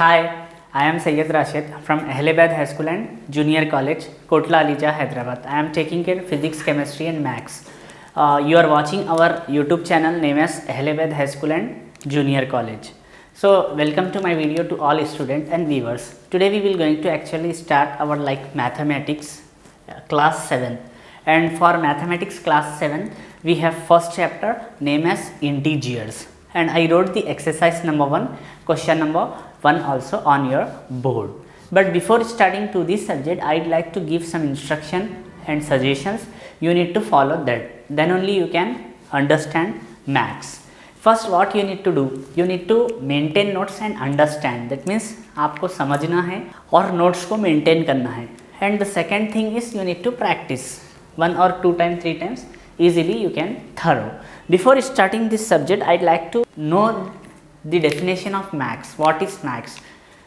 Hi, I am Sayyid Rashid from Ahlabad High School and Junior College, Kotla Alija, Hyderabad. I am taking care physics, chemistry and maths. You are watching our YouTube channel named as Ahlabad High School and Junior College. So welcome to my video to all students and viewers. Today we will going to actually start our mathematics class 7, and for mathematics class 7 we have first chapter named as integers, and I wrote the exercise number 1, question number 1 also on your board. But before starting to this subject, I'd like to give some instruction and suggestions. You need to follow that, then only you can understand maths. First what you need to do, you need to maintain notes and understand. That means आपको समझना है और notes को maintain करना है. And the second thing is you need to practice 1 or 2 times, 3 times, easily you can thorough. Before starting this subject, I'd like to know the definition of maths. What is maths?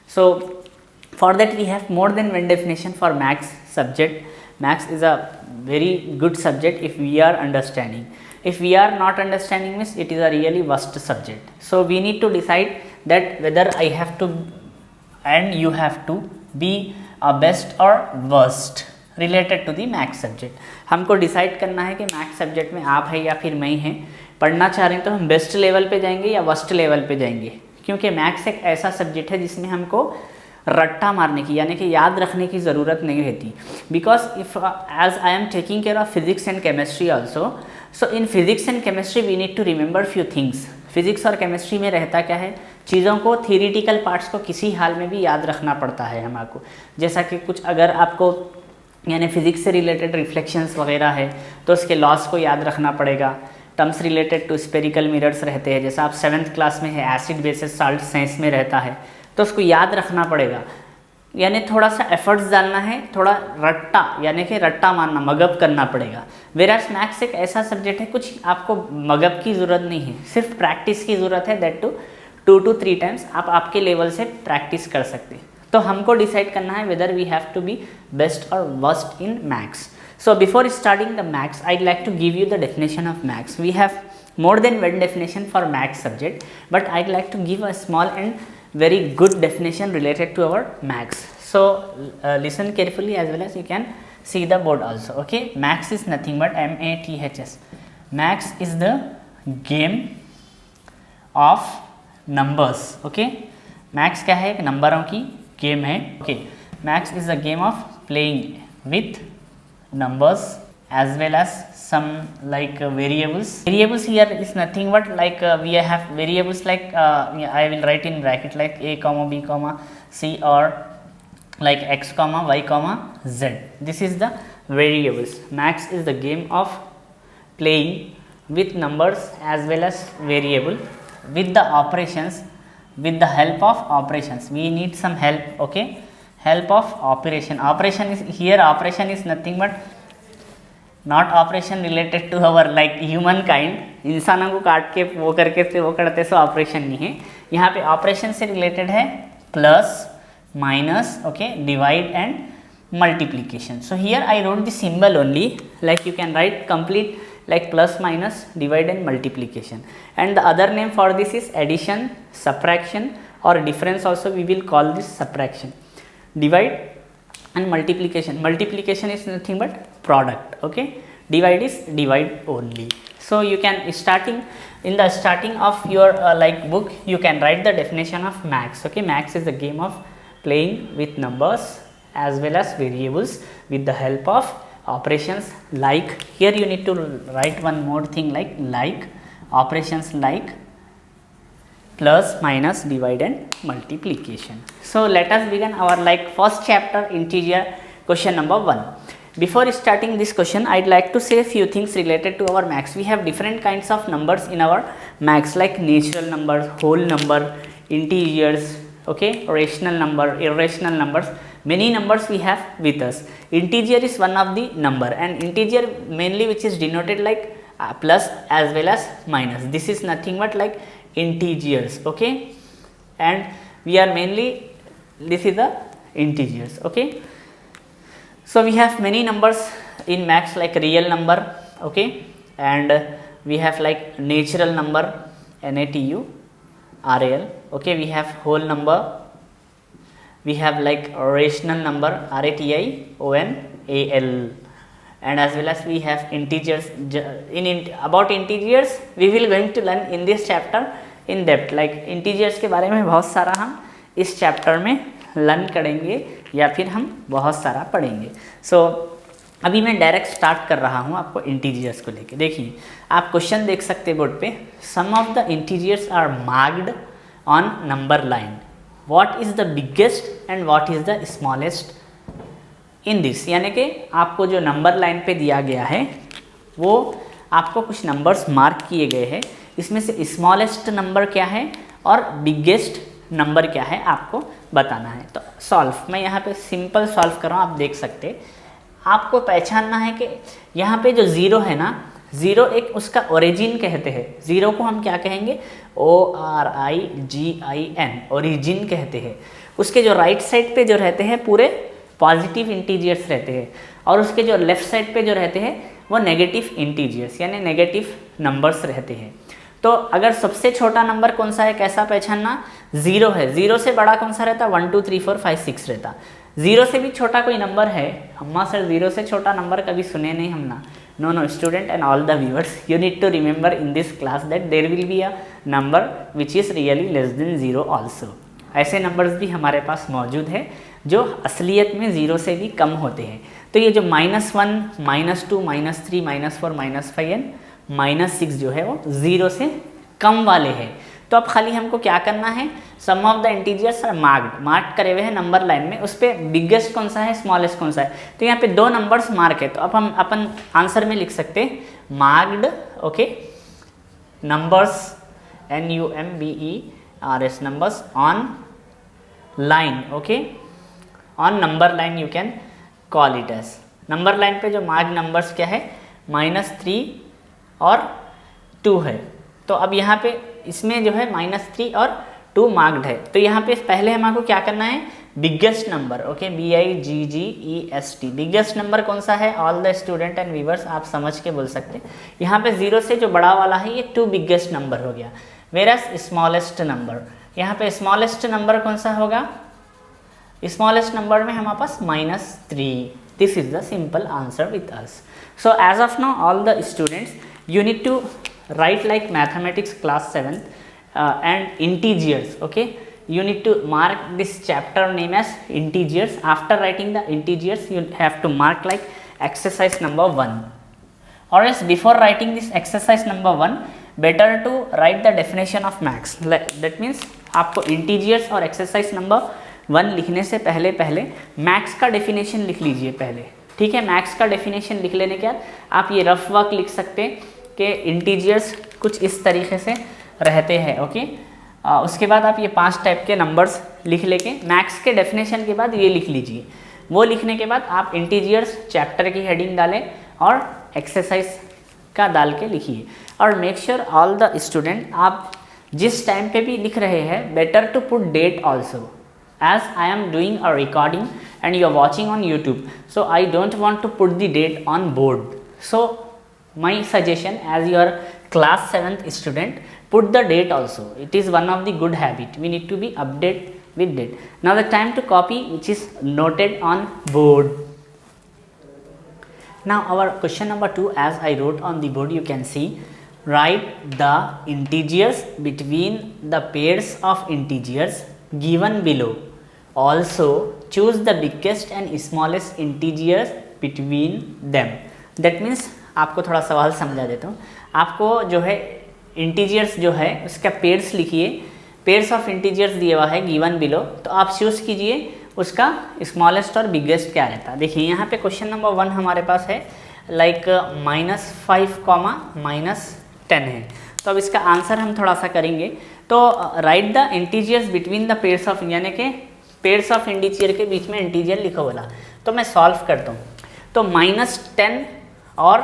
So for that we have more than one definition for maths subject. Maths is a very good subject if we are understanding. If we are not understanding, means it is a really vast subject. So we need to decide that whether I have to and you have to be a best or worst related to the maths subject. हमको decide करना है कि maths subject में आप है या फिर मैं हैं. पढ़ना चाह रहे हैं तो हम बेस्ट लेवल पे जाएंगे या वर्स्ट लेवल पे जाएंगे, क्योंकि मैथ्स एक ऐसा सब्जेक्ट है जिसमें हमको रट्टा मारने की यानी कि याद रखने की ज़रूरत नहीं रहती. Because if as I am taking care of physics and chemistry also, so in physics and chemistry we need to remember few things. Physics और केमिस्ट्री में रहता क्या है, चीज़ों को थियरिटिकल पार्ट्स को किसी हाल में भी याद रखना पड़ता है हमारे. जैसा कि कुछ अगर आपको यानी फिजिक्स से रिलेटेड रिफ्लेक्शंस वगैरह है तो उसके लॉस को याद रखना पड़ेगा. Terms related to spherical mirrors रहते हैं, जैसा आप 7th क्लास में है एसिड बेसिस साल्ट साइंस में रहता है, तो उसको याद रखना पड़ेगा. यानी थोड़ा सा एफर्ट्स डालना है, थोड़ा रट्टा यानी कि रट्टा मारना, मगअप करना पड़ेगा. वेराज मैथ्स एक ऐसा सब्जेक्ट है कुछ आपको मगअप की ज़रूरत नहीं है, सिर्फ प्रैक्टिस की ज़रूरत है. दैट टू 2 to 3 टाइम्स आप आपके लेवल से प्रैक्टिस कर सकते हैं. तो हमको डिसाइड करना है whether we have to be best और worst in maths. So before starting the maths, I'd like to give you the definition of maths. We have more than one definition for maths subject, but I'd like to give a small and very good definition related to our maths. So listen carefully as well as you can see the board also. Okay, maths is nothing but maths. Maths is the game of numbers. Okay, maths क्या है, एक नंबरों की game है. Okay, maths is the game of playing with numbers as well as some variables. Variables here is nothing but we have variables I will write in bracket like a comma b comma c, or like x comma y comma z. This is the variables. Maths is the game of playing with numbers as well as variable with the operations, with the help of operations. We need some help. Okay, help of operation. Operation is here, operation is nothing but not operation related to our human kind. इंसानों को काट के वो करके से वो करते सो operation नहीं है. यहाँ पे ऑपरेशन से रिलेटेड है plus minus, okay, divide and multiplication. So here I wrote the symbol only, like you can write complete like plus minus divide and multiplication, and the other name for this is addition, subtraction or difference also we will call this subtraction. Divide and multiplication, multiplication is nothing but product. Okay, divide is divide only. So you can starting in the starting of your book you can write the definition of maths. Okay, maths is the game of playing with numbers as well as variables with the help of operations. Like here you need to write one more thing like operations like plus minus divide and multiplication. So let us begin our first chapter integer question number 1. Before starting this question, I'd like to say a few things related to our maths. We have different kinds of numbers in our maths like natural numbers, whole number, integers, okay, rational number, irrational numbers. Many numbers we have with us. Integer is one of the number, and integer mainly which is denoted plus as well as minus. This is nothing but integers. Okay, and we are mainly, this is the integers. Okay, so we have many numbers in maths like real number. Okay, and we have natural number, natural. Okay, we have whole number, we have like rational number, RATIONAL, and as well as we have integers. About integers we will going to learn in this chapter in depth, like integers के बारे में बहुत सारा हम इस chapter में learn करेंगे या फिर हम बहुत सारा पढ़ेंगे. सो अभी मैं डायरेक्ट स्टार्ट कर रहा हूँ आपको इंटीजर्स को लेके. देखिए आप क्वेश्चन देख सकते हैं बोर्ड पे. Some of the integers are marked on number line. What is the biggest and what is the smallest in this. यानी कि आपको जो नंबर लाइन पे दिया गया है वो आपको कुछ नंबर्स मार्क किए गए हैं. इसमें से स्मॉलेस्ट नंबर क्या है और बिगेस्ट नंबर क्या है आपको बताना है. तो सॉल्व, मैं यहाँ पे सिंपल सॉल्व कर रहा हूँ, आप देख सकते. आपको पहचानना है कि यहाँ पे जो ज़ीरो है ना, ज़ीरो एक उसका ओरिजिन कहते हैं. ज़ीरो को हम क्या कहेंगे, ORIGIN, ओरिजिन कहते हैं. उसके जो राइट साइड पे जो रहते हैं पूरे पॉजिटिव इंटीजर्स रहते हैं और उसके जो लेफ़्ट साइड पे जो रहते हैं वो नेगेटिव इंटीजर्स यानी नेगेटिव नंबर्स रहते हैं. तो अगर सबसे छोटा नंबर कौन सा है, कैसा पहचानना, ज़ीरो है. ज़ीरो से बड़ा कौन सा रहता, 1 2 3 4 5 6 रहता. ज़ीरो से भी छोटा कोई नंबर है, अम्मा सर ज़ीरो से छोटा नंबर कभी सुने नहीं हम ना. No student and all the viewers, you need to remember in this class that there will be a number which is really less than zero also. ऐसे नंबर्स भी हमारे पास मौजूद है जो असलियत में ज़ीरो से भी कम होते हैं. तो ये जो -1, -2, -3, -4, -5 एंड -6 जो है वो ज़ीरो से कम वाले हैं. तो अब खाली हमको क्या करना है, some of the integers are mark करे हुए हैं नंबर लाइन में. उस पर बिगेस्ट कौन सा है, स्मॉलेस्ट कौन सा है. तो यहाँ पे दो नंबर्स मार्क है. तो अब हम अपन आंसर में लिख सकते हैं marked, okay, numbers NUMBERS numbers on line, okay, on number line you can call it as. Number line पे जो मार्क नंबर्स क्या है, -3 और 2 है. तो अब यहाँ पे इसमें जो है -3 और 2 मार्क्ड है. तो यहाँ पे पहले हमको क्या करना है, biggest number, okay, BIGGEST, biggest number कौन सा है. All the student and viewers आप समझ के बोल सकते हैं. यहाँ पे ज़ीरो से जो बड़ा वाला है ये 2 बिगेस्ट नंबर हो गया. वेरस स्मॉलेस्ट नंबर, यहाँ पे स्मॉलेस्ट नंबर कौन सा होगा, स्मॉलेस्ट नंबर में हमारे पास -3. This is the simple answer with us. So as of now all the students you need to write like mathematics class 7th and integers, okay. You need to mark this chapter name as integers. After writing the integers you have to mark like exercise number 1, or else before writing this exercise number 1 better to write the definition of max. That means आपको integers और exercise number 1 लिखने से पहले max का definition लिख लीजिए पहले, ठीक है. मैक्स का डेफिनेशन लिख लेने के बाद आप ये रफ वर्क लिख सकते हैं कि इंटीजर्स कुछ इस तरीके से रहते हैं, ओके. उसके बाद आप ये 5 टाइप के नंबर्स लिख लेके मैक्स के डेफिनेशन के बाद ये लिख लीजिए. वो लिखने के बाद आप इंटीजर्स चैप्टर की हेडिंग डालें और एक्सरसाइज का डाल के लिखिए. और make sure all the student आप जिस टाइम पे भी लिख रहे हैं better to put date also, as I am doing a recording and you are watching on YouTube, so I don't want to put the date on board. So my suggestion, as you are class 7th student, put the date also. It is one of the good habit. We need to be update with date. Now the time to copy which is noted on board. Now our question number 2, as I wrote on the board, you can see, write the integers between the pairs of integers given below. Also choose the biggest and smallest integers between them. That means आपको थोड़ा सवाल समझा देता हूँ. आपको जो है integers जो है उसका पेयर्स लिखिए. पेयर्स ऑफ इंटीजर्स दिया हुआ है गिवन बिलो, तो आप चूज़ कीजिए उसका स्मॉलेस्ट और बिगेस्ट क्या रहता है. देखिए यहाँ पे क्वेश्चन नंबर 1 हमारे पास है लाइक -5, -10 है. तो अब इसका आंसर हम थोड़ा सा करेंगे. तो right the integers between the pairs of, यानी कि पेयर्स ऑफ इंटीजर के बीच में इंटीजर लिखो बोला. तो मैं सॉल्व करता हूँ. तो -10 और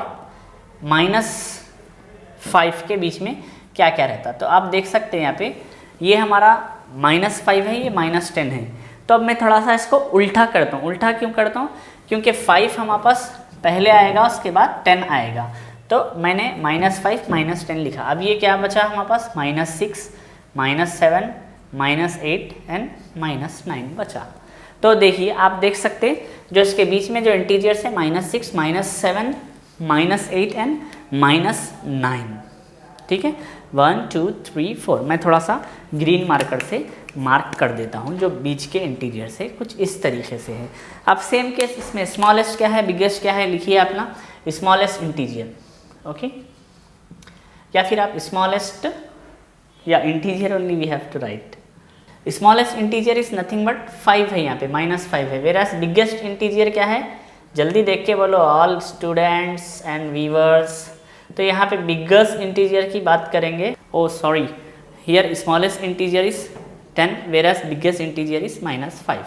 -5 के बीच में क्या क्या रहता. तो आप देख सकते हैं यहाँ पे ये हमारा -5 है, ये -10 है. तो अब मैं थोड़ा सा इसको उल्टा करता हूँ. उल्टा क्यों करता हूँ, क्योंकि 5 हमारे पास पहले आएगा उसके बाद 10 आएगा. तो मैंने -5 -10 लिखा. अब ये क्या बचा हमारे पास, -6, -7, -8 एंड -9 बचा. तो देखिए आप देख सकते हैं जो इसके बीच में जो इंटीजर्स है -6, -7, -8 एंड -9, ठीक है। 1 2 3 4 मैं थोड़ा सा ग्रीन मार्कर से मार्क कर देता हूँ जो बीच के इंटीजर्स है, कुछ इस तरीके से है। अब सेम केस इसमें स्मॉलेस्ट क्या है, बिगेस्ट क्या है, लिखिए अपना स्मॉलेस्ट इंटीजर, ओके। या फिर आप स्मॉलेस्ट या integer only we have to write. Smallest integer is nothing but 5 है, यहाँ पे -5 है। वेरास बिगेस्ट इंटीजर क्या है, जल्दी देख के बोलो ऑल स्टूडेंट्स एंड व्यूअर्स। तो यहाँ पे बिगेस्ट इंटीजर की बात करेंगे। Oh sorry, here smallest integer is 10 whereas biggest integer is -5,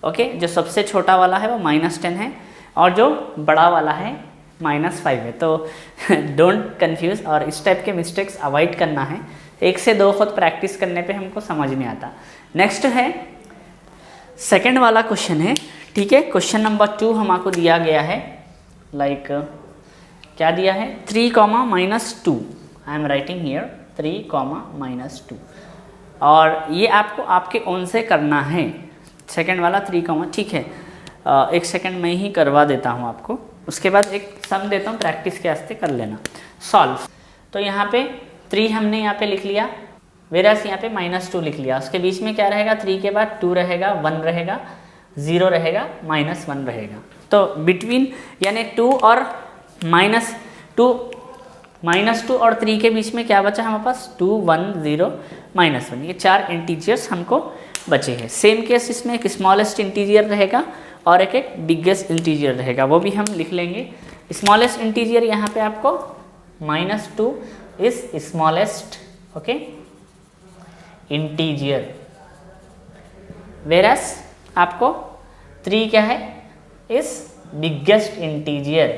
okay. जो सबसे छोटा वाला है वो -10 है और जो बड़ा वाला है -5 है। तो डोंट कंफ्यूज और इस टाइप के मिस्टेक्स अवॉइड करना है। 1 से 2 खुद प्रैक्टिस करने पे हमको समझ में आता। नेक्स्ट है सेकंड वाला क्वेश्चन है, ठीक है। क्वेश्चन नंबर 2 हमको दिया गया है, लाइक क्या दिया है, 3, -2। आई एम राइटिंग हियर 3, -2 और ये आपको आपके ओन से करना है। सेकंड वाला 3, ठीक है। 1 सेकंड में ही करवा देता हूँ आपको, उसके बाद एक सम देता हूँ, प्रैक्टिस के वास्ते कर लेना। सॉल्व, तो यहाँ पे 3 हमने यहाँ पे लिख लिया, वेरास यहाँ पे -2 लिख लिया। उसके बीच में क्या रहेगा, 3 के बाद 2 रहेगा, 1 रहेगा, 0 रहेगा, -1 रहेगा। तो बिटवीन यानी 2 और -2 और 3 के बीच में क्या बचा हमारे पास, 2 1 0 -1, ये 4 इंटीजर्स हमको बचे हैं। सेम केस इसमें एक स्मॉलेस्ट इंटीजर रहेगा और एक बिगेस्ट इंटीजर रहेगा, वो भी हम लिख लेंगे। स्मॉलेस्ट इंटीजर यहाँ पे आपको -2 is smallest, okay, integer. Whereas आपको 3 क्या है, is biggest integer,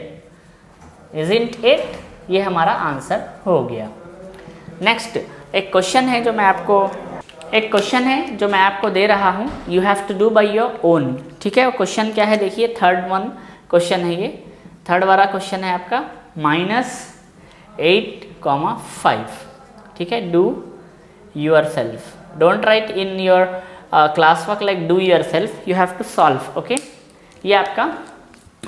isn't it. ये हमारा आंसर हो गया। नेक्स्ट एक क्वेश्चन है जो मैं आपको दे रहा हूँ, you have to do by your own, ठीक है। और क्वेश्चन क्या है देखिए, थर्ड वन क्वेश्चन है ये, थर्ड वाला क्वेश्चन है आपका -8,5, ठीक है। Do yourself, don't write in your class work like do yourself, you have to solve, okay. ये आपका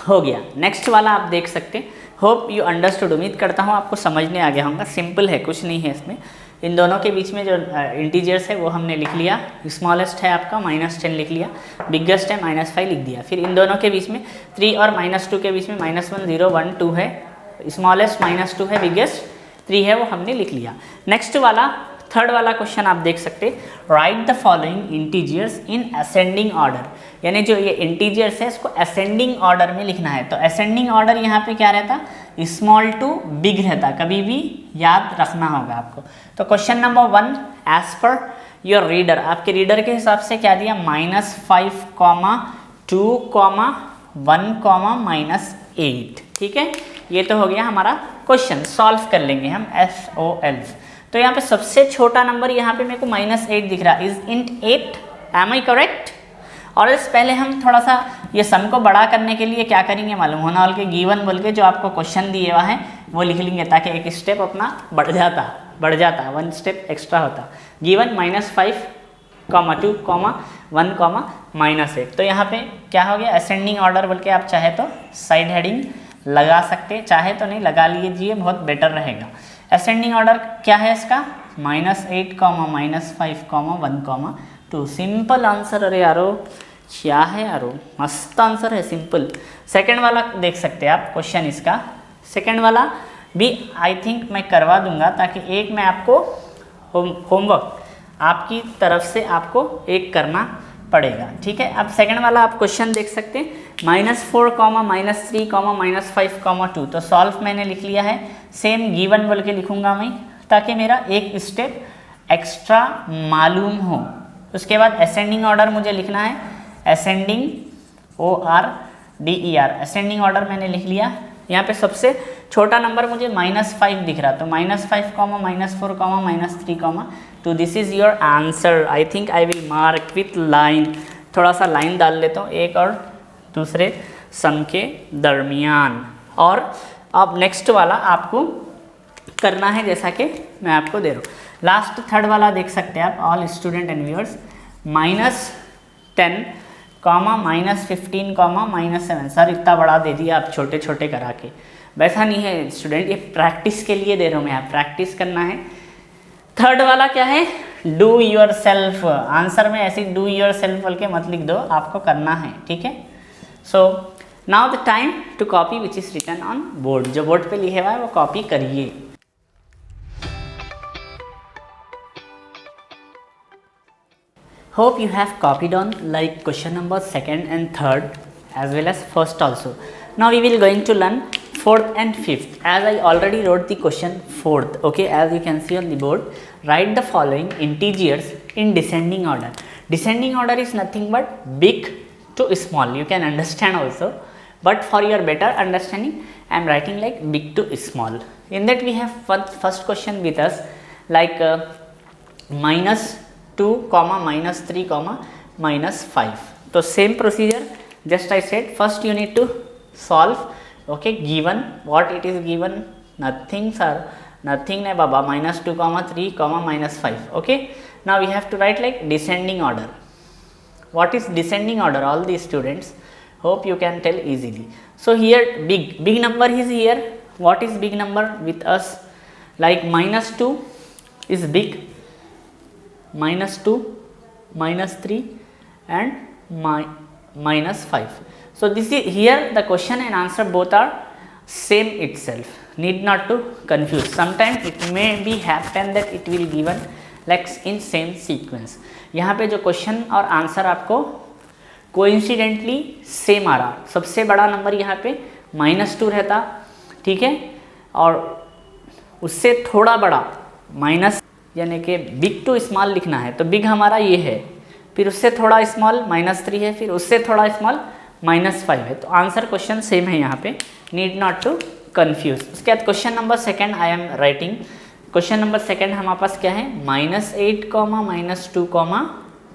हो गया। नेक्स्ट वाला आप देख सकते हैं, होप यू अंडरस्टूड, उम्मीद करता हूँ आपको समझने आ गया होगा। सिंपल है, कुछ नहीं है इसमें। इन दोनों के बीच में जो इंटीजर्स है वो हमने लिख लिया। स्मॉलेस्ट है आपका -10 लिख लिया, बिगेस्ट है -5 लिख दिया। फिर इन दोनों के बीच में 3 और -2 के बीच में -1 0 1 2 है, स्मॉलेस्ट -2 है, बिगेस्ट 3 है, वो हमने लिख लिया। नेक्स्ट वाला थर्ड वाला क्वेश्चन आप देख सकते, right the following integers in ascending order, यानी जो ये इंटीजर्स है इसको असेंडिंग ऑर्डर में लिखना है। तो असेंडिंग ऑर्डर यहाँ पे क्या रहता, स्मॉल टू बिग रहता, कभी भी याद रखना होगा आपको। तो question number 1, as per your reader, आपके रीडर के हिसाब से क्या दिया, -5, 2, 1, -8, ठीक है। ये तो हो गया हमारा क्वेश्चन। सॉल्व कर लेंगे हम, SOLve। तो यहाँ पे सबसे छोटा नंबर यहाँ पे मेरे को -8 दिख रहा, isn't 8, am I correct. और इस पहले हम थोड़ा सा ये सम को बड़ा करने के लिए क्या करेंगे मालूम, होना वाले के गिवन बोल के जो आपको क्वेश्चन दिए हुआ है वो लिख लेंगे, ताकि एक स्टेप अपना बढ़ जाता, 1 स्टेप एक्स्ट्रा होता। गिवन -5, 2, 1, -8। तो यहाँ पे क्या हो गया, असेंडिंग ऑर्डर बोल के आप चाहे तो साइड हेडिंग लगा सकते, चाहे तो नहीं लगा लीजिए, बहुत बेटर रहेगा। असेंडिंग ऑर्डर क्या है इसका, -8, -5, 1, 2। Simple answer. अरे यारो क्या है यारो, मस्त आंसर है, सिंपल। सेकंड वाला देख सकते हैं आप क्वेश्चन, इसका सेकंड वाला भी आई थिंक मैं करवा दूंगा, ताकि एक मैं आपको होमवर्क आपकी तरफ से आपको एक करना पड़ेगा, ठीक है। अब सेकंड वाला आप क्वेश्चन देख सकते हैं, -4, -3, -5, 2। तो सॉल्व मैंने लिख लिया है, सेम गिवन बोल के लिखूंगा मैं, ताकि मेरा एक स्टेप एक्स्ट्रा मालूम हो। उसके बाद असेंडिंग ऑर्डर मुझे लिखना है, असेंडिंग ORDER, असेंडिंग ऑर्डर मैंने लिख लिया। यहाँ पे सबसे छोटा नंबर मुझे -5 दिख रहा, तो -5, -4, -3, तो this is your answer. I think I will mark with line, थोड़ा सा लाइन डाल लेता हूँ एक और दूसरे सम के दरमियान। और अब नेक्स्ट वाला आपको करना है, जैसा कि मैं आपको दे रहा हूँ। लास्ट थर्ड वाला देख सकते हैं आप, all student and viewers, -10, comma -15 comma -7। Sir इतना बड़ा दे दिया आप छोटे छोटे करा के, वैसा नहीं है स्टूडेंट, ये प्रैक्टिस के लिए दे रहा हूँ मैं, आप प्रैक्टिस करना है। थर्ड वाला क्या है, डू योर सेल्फ। आंसर में ऐसे डू योर सेल्फ बोल के मत लिख दो, आपको करना है, ठीक है। So now the time to copy which is written on board. जो बोर्ड पे लिखे हुआ है वो कॉपी करिए। Hope you have copied on like question number 2nd and 3rd as well as 1st also. Now we will going to learn 4th and 5th. As I already wrote the question 4th, okay, as you can see on the board, write the following integers in descending order. Descending order is nothing but big to small, you can understand also, but for your better understanding I am writing like big to small. In that we have first question with us like -2, -3, -5. तो same procedure just I said, first you need to solve, okay, given what it is given, nothing sir, nothing नहीं बाबा, -2, -3, -5, ओके। Now we have to write like descending order. What is descending order, all the students hope you can tell easily. So here big number is here. What is big number with us? Like -2 is big, -2, -3 and -5. So this is here the question and answer both are same itself, need not to confuse. Sometimes it may be happen that it will given like in same sequence. यहाँ पे जो question और answer आपको coincidentally same आ रहा, सबसे बड़ा number यहाँ पे -2 रहता, ठीक है, और उससे थोड़ा बड़ा माइनस, यानी कि बिग टू स्मॉल लिखना है तो बिग हमारा ये है, फिर उससे थोड़ा स्मॉल -3 है, फिर उससे थोड़ा स्मॉल -5 है। तो आंसर क्वेश्चन सेम है यहाँ पे, नीड नॉट टू कन्फ्यूज। उसके बाद question number 2 I am writing. Question number 2 हमारे पास क्या है, -8, -2,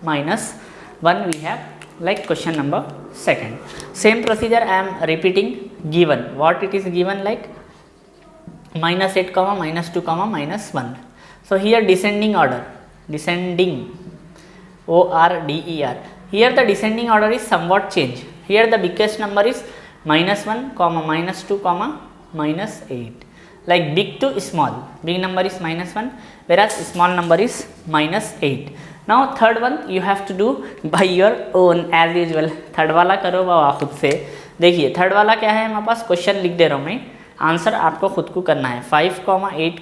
-1 we have like question number 2. Same procedure I am repeating, given what it is given like -8, -2, -1. So here descending order, descending, ORDER. Here the descending order is somewhat changed. Here the biggest number is -1, -2, -8. Like big to small, big number is -1 whereas small number is -8. Now third one you have to do by your own as usual. Third वाला करो बाबा खुद से। देखिए third वाला क्या है, हमारे पास question लिख दे रहा हूँ मैं, आंसर आपको खुद को करना है। 5, 8,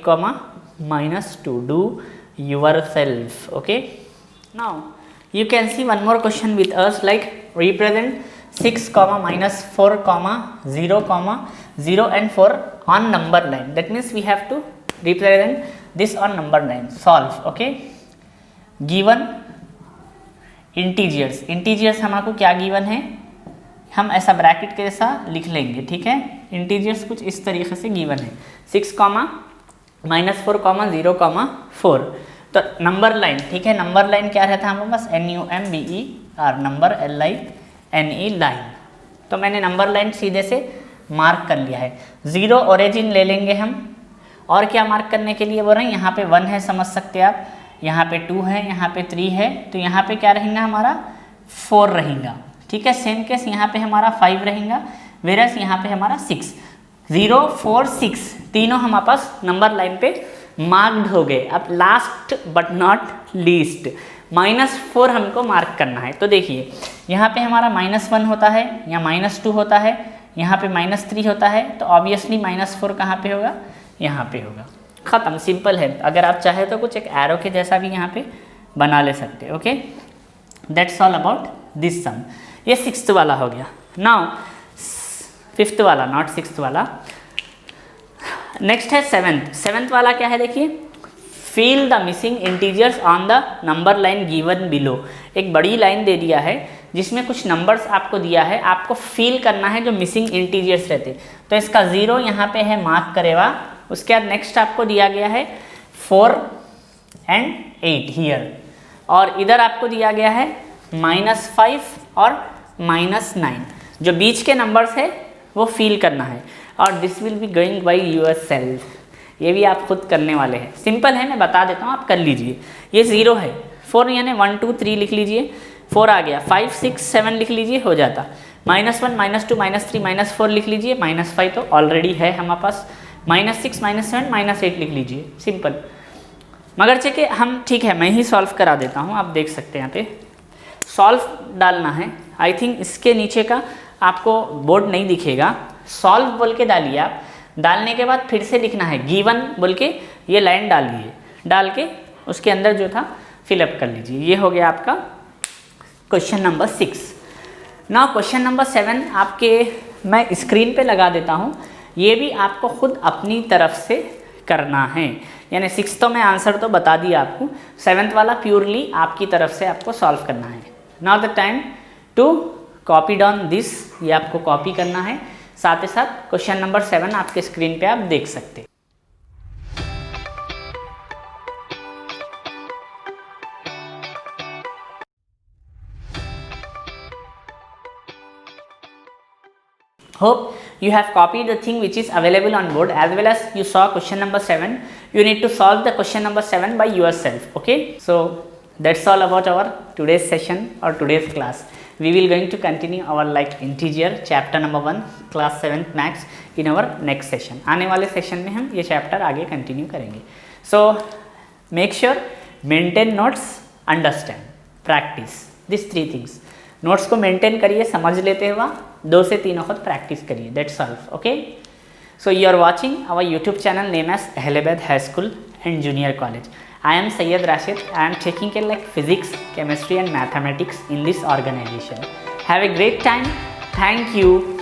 -2 do your self, okay. Now you can see one more question with us like represent 6, -4, 0, and 4 on number line. That means we have to represent this on number line. Solve, okay. Given integers, integers हमको क्या given है, हम ऐसा bracket के जैसा लिख लेंगे, ठीक है। इंटीजर्स कुछ इस तरीके से गिवन है, 6, -4, 0, 4। तो नंबर लाइन, ठीक है, नंबर लाइन क्या रहता है हमारे पास, NUMBER, नंबर LINE, लाइन। तो मैंने नंबर लाइन सीधे से मार्क कर लिया है। 0 ओरिजिन ले लेंगे हम, और क्या मार्क करने के लिए बोल रहे हैं, यहाँ पे 1 है, समझ सकते हैं आप, यहाँ पे 2 है, यहाँ पे 3 है, तो यहाँ पे क्या रहेगा हमारा 4 रहेगा, ठीक है। सेम केस यहाँ पे हमारा 5 रहेगा, वेरस यहाँ पे हमारा 6, 0, 4, 6 तीनों हमारे पास नंबर लाइन पे मार्क्ड हो गए। अब लास्ट बट नॉट लीस्ट -4 हमको मार्क करना है। तो देखिए यहाँ पे हमारा -1 होता है, यहाँ -2 होता है, यहाँ पे -3 होता है, तो ऑब्वियसली -4 कहाँ पे होगा, यहाँ पे होगा। ख़त्म, सिंपल है। अगर आप चाहे तो कुछ एक एरो के जैसा भी यहाँ पे बना ले सकते हैं, okay. That's all about this sum. ये 6th वाला हो गया। नाउ 5th वाला, नॉट 6th वाला। नेक्स्ट है 7th वाला क्या है, देखिए, fill the missing integers on the number line given below. एक बड़ी लाइन दे दिया है जिसमें कुछ नंबर्स आपको दिया है, आपको फिल करना है जो मिसिंग इंटीजर्स रहते। तो इसका 0 यहाँ पे है, मार्क करेगा। उसके बाद नेक्स्ट आपको दिया गया है 4 and 8 हियर, और इधर आपको दिया गया है -5 और -9। जो बीच के नंबर्स है वो फिल करना है, और this will be going by yourself. ये भी आप खुद करने वाले हैं, सिंपल है, मैं बता देता हूँ, आप कर लीजिए। ये 0 है, 4 यानी 1, 2, 3 लिख लीजिए, 4 आ गया, 5 6 7 लिख लीजिए, हो जाता। -1 -2 -3 -4 लिख लीजिए, -5 तो ऑलरेडी है हमारे पास, -6 -7 -8 लिख लीजिए, सिंपल। मगर चेके हम, ठीक है मैं ही सॉल्व करा देता हूँ, आप देख सकते हैं यहाँ पे सॉल्व डालना है। आई थिंक इसके नीचे का आपको बोर्ड नहीं दिखेगा, सॉल्व बोल के डालिए आप। डालने के बाद फिर से लिखना है गिवन बोल के, ये लाइन डालिए, डाल के उसके अंदर जो था फिलअप कर लीजिए। ये हो गया आपका क्वेश्चन नंबर 6। ना क्वेश्चन नंबर 7 आपके मैं स्क्रीन पे लगा देता हूँ, ये भी आपको खुद अपनी तरफ से करना है। यानी 6 तो मैं आंसर तो बता दिया आपको, 7th वाला प्योरली आपकी तरफ से आपको सॉल्व करना है। Now the time to copy down this, ये आपको कॉपी करना है। साथ ही साथ क्वेश्चन नंबर 7 आपके स्क्रीन पे आप देख सकते हैं। Hope you have copied the thing which is available on board, as well as you saw question number 7. You need to solve the question number 7 by yourself. Okay, so that's all about our today's session or today's class. We will going to continue our like integer chapter number 1 class 7th max in our next session. आने वाले session में हम ये chapter आगे continue करेंगे। So make sure maintain notes, understand, practice these 3 things. Notes को maintain करिए, समझ लेते हुआ 2 से 3 वक्त प्रैक्टिस करिए, that's all. Okay, so you are watching our YouTube channel name as Ahlebaid high school and junior college. I am Syed Rashid, I am taking care like physics, chemistry and mathematics in this organization. Have a great time. Thank you.